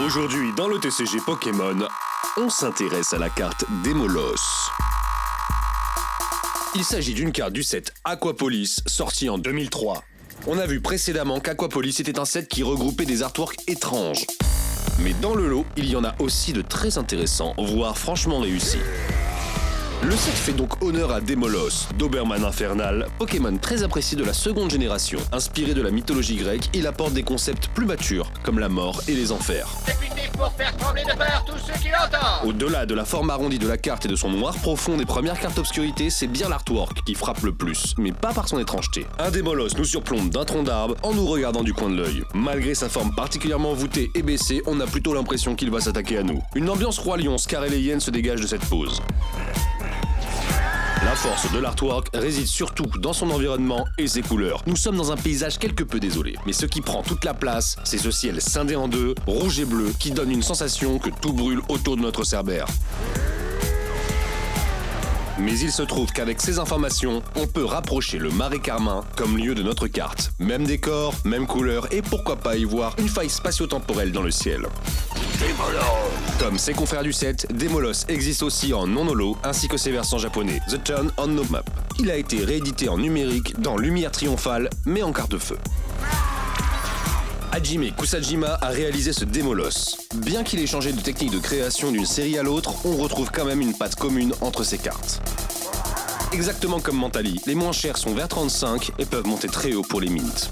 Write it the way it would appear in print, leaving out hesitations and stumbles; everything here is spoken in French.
Aujourd'hui, dans le TCG Pokémon, on s'intéresse à la carte Démolos. Il s'agit d'une carte du set Aquapolis, sortie en 2003. On a vu précédemment qu'Aquapolis était un set qui regroupait des artworks étranges. Mais dans le lot, il y en a aussi de très intéressants, voire franchement réussis. Le set fait donc honneur à Démolos, Doberman infernal, Pokémon très apprécié de la seconde génération. Inspiré de la mythologie grecque, il apporte des concepts plus matures, comme la mort et les enfers. Député pour faire trembler de peur tous ceux qui l'entendent. Au-delà de la forme arrondie de la carte et de son noir profond des premières cartes obscurité, c'est bien l'artwork qui frappe le plus, mais pas par son étrangeté. Un Démolos nous surplombe d'un tronc d'arbre en nous regardant du coin de l'œil. Malgré sa forme particulièrement voûtée et baissée, on a plutôt l'impression qu'il va s'attaquer à nous. Une ambiance roi lion scaréléienne se dégage de cette pose. La force de l'artwork réside surtout dans son environnement et ses couleurs. Nous sommes dans un paysage quelque peu désolé, mais ce qui prend toute la place, c'est ce ciel scindé en deux, rouge et bleu, qui donne une sensation que tout brûle autour de notre cerbère. Mais il se trouve qu'avec ces informations, on peut rapprocher le marais Carmin comme lieu de notre carte. Même décor, même couleur, et pourquoi pas y voir une faille spatio-temporelle dans le ciel. Comme ses confrères du set, Démolos existe aussi en non-holo ainsi que ses versants japonais, The Turn on No Map. Il a été réédité en numérique dans Lumière Triomphale, mais en carte-feu. Hajime Kusajima a réalisé ce Démolos. Bien qu'il ait changé de technique de création d'une série à l'autre, on retrouve quand même une patte commune entre ces cartes. Exactement comme Mentali, les moins chers sont vers 35 et peuvent monter très haut pour les mints.